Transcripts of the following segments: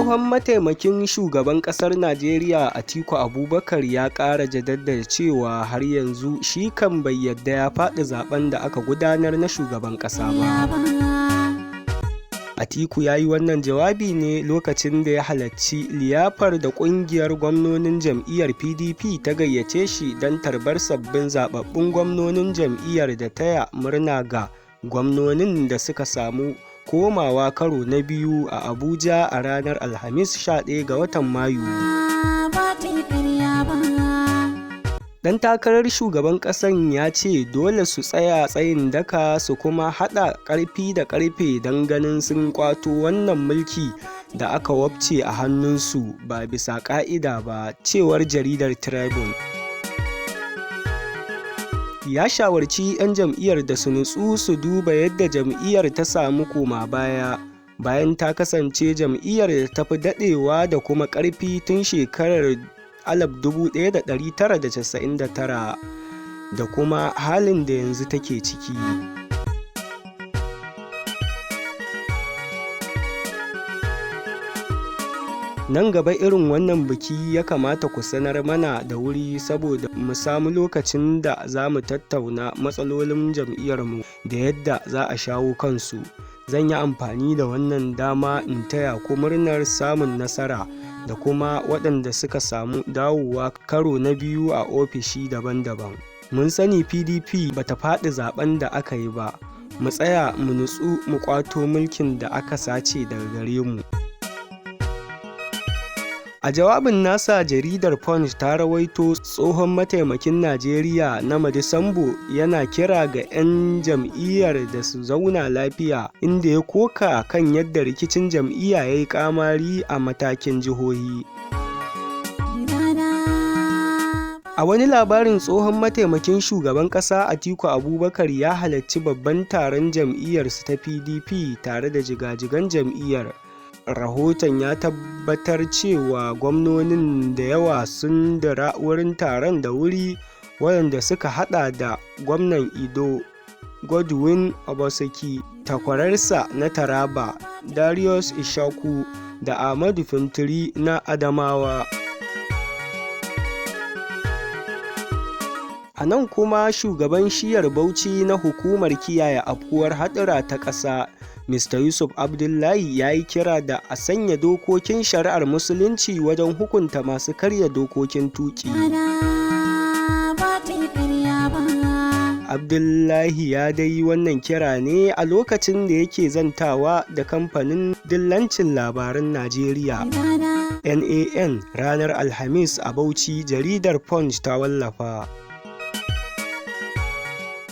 Tsohon mataimakin shugaban ƙasar Najeriya Atiku Abubakar ya ƙara jaddada cewa har yanzu shi kan bai yadda ya faɗi zaben da aka gudanar na shugaban ƙasa ba. Atiku ya yi wannan jawabi ne lokacin da ya halarci liyafar da ƙungiyar gwamnonin jam'iyyar PDP ta gayyace shi don tarbar sabbin zaɓaɓɓun gwamnonin jam'iyyar da taya murna ga gwamnonin da suka samu komawa karo na biyu a Abuja a ranar Alhamis 11 ga watan Mayu. Dan takarar shugaban ƙasan ya ce dole su tsaya tsayin daka su kuma haɗa ƙarfi da ƙarfe don ganin sun ƙwato wannan mulki da aka wabce a hannunsu ba bisa ƙa'ida ba, cewar jaridar Tribune. Ya shawarci 'yan jam'iyyar da su nutsu su duba yadda jam'iyyar ta samu koma baya bayan ta kasance jam'iyyar da ta fi daɗewa da kuma ƙarfi tun shekarar 1999 da kuma halin da yanzu take ciki. Nan gaba irin wannan biki ya kamata ku sanar mana da wuri saboda mu samu lokacin da za mu tattauna matsalolin jam'iyyarmu da yadda za a shawo kansu. Zan yi amfani da wannan dama in taya ku murnar samun nasara da kuma waɗanda suka samu dawowa karo na biyu a ofishi daban-daban. Mun sani PDP bata faɗi zaben da aka yi ba. Mu tsaya mu nutsu mu ƙwato mulkin da aka sace daga gare mu. A jawabin nasa, jaridar Punch ta rawaito tsohon mataimakin Najeriya Namadi Sambo yana kira ga 'yan jam'iyyar da su zauna lafiya, inda ya koka kan yadda rikicin jam'iyya ya yi kamari a matakin jihohi. A wani labarin, tsohon mataimakin shugaban ƙasa Atiku Abubakar ya halarci babban taron jam'iyyarsu ta PDP tare da jigajigan jam'iyyar. Rahoton ya tabbatar cewa gwamnonin da yawa sun dira wurin taron da wuri, waɗanda suka hada da gwamnan Edo Godwin Obaseki, takwararsa na Taraba Darius Ishaku da Ahmadu Fintiri na Adamawa. A nan kuma shugaban shiyar Bauchi na hukumar kiyaye afkuwar haɗura ta ƙasa Mr. Yusuf Abdullahi ya yi kira da a sanya dokokin shari'ar musulunci wajen hukunta masu karya dokokin tuƙi. Abdullahi ya dai wannan kira ne a lokacin da yake zantawa da kamfanin dillancin labaran Najeriya NAN ranar Alhamis a Bauchi, jaridar Punch ta wallafa.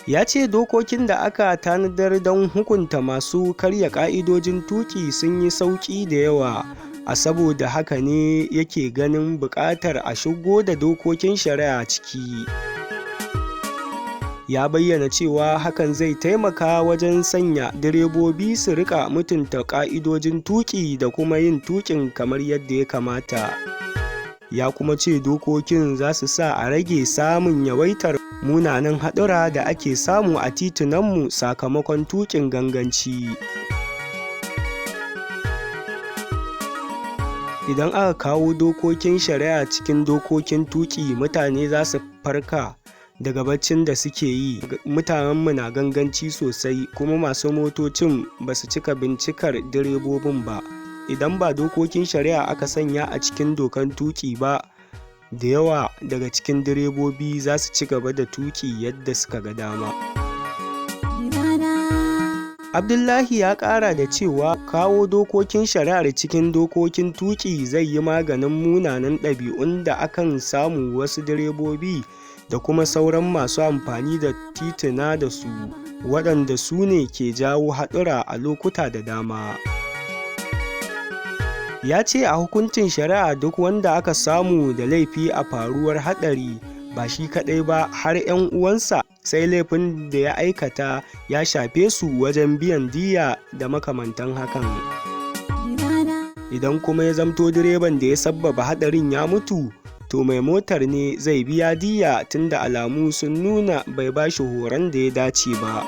Ya ce dokokin da aka tanadar don hukunta masu karya ƙa'idojin tuƙi sun yi sauƙi da yawa, a saboda haka ne yake ganin buƙatar a shigo da dokokin shari'a ciki. Ya bayyana cewa hakan zai taimaka wajen sanya direbobi su riƙa mutunta ƙa'idojin tuƙi da kuma yin tuƙin kamar yadda ya kamata. Ya kuma ce dokokin za su sa a rage samun yawaitar munanan haɗura da ake samu a titunanmu sakamakon tuƙin ganganci. Idan aka kawo dokokin shari'a cikin dokokin tuƙi, mutane za su farka daga baccin da suke yi. Mutanenmu na ganganci sosai, kuma masu motocin ba su cika bincikar direbobin ba. Idan ba dokokin shari'a aka sanya a cikin dokan tuƙi ba, da yawa daga cikin direbobi za su ci gaba da tuƙi yadda suka ga dama. Abdullahi ya ƙara da cewa kawo dokokin shari'ar cikin dokokin tuƙi zai yi maganin munanan ɗabi'un da akan samu wasu direbobi da kuma sauran masu amfani da tituna da su, waɗanda su ne ke jawo haɗura a lokuta da dama. Ya ce a hukuncin shari'a duk wanda aka samu da laifi a faruwar haɗari, ba shi kaɗai ba har 'yan uwansa, sai laifin da ya aikata ya shafe su wajen biyan diyya da makamantan hakan. Idan kuma ya zamto direban da ya sabbaba haɗarin ya mutu, to mai motar ne zai biya diyya, tunda alamu sun nuna bai ba shi horon da ya dace ba.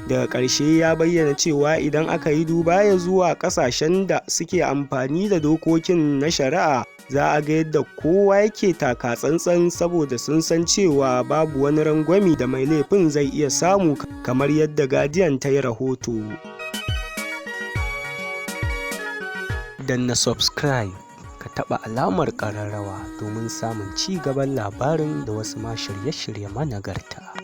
Daga ƙarshe ya bayyana cewa idan aka yi duba ya zuwa ƙasashen da suke amfani da dokokin na shari'a, za a ga yadda kowa yake taka tsantsan saboda sun san cewa babu wani rangwame da mai laifin zai iya samu, kamar yadda Guardian ta yi rahoto. Danna subscribe ka taɓa alamar ƙararrawa domin samun ci gaban labarin da wasu ma shirye-shirye managarta.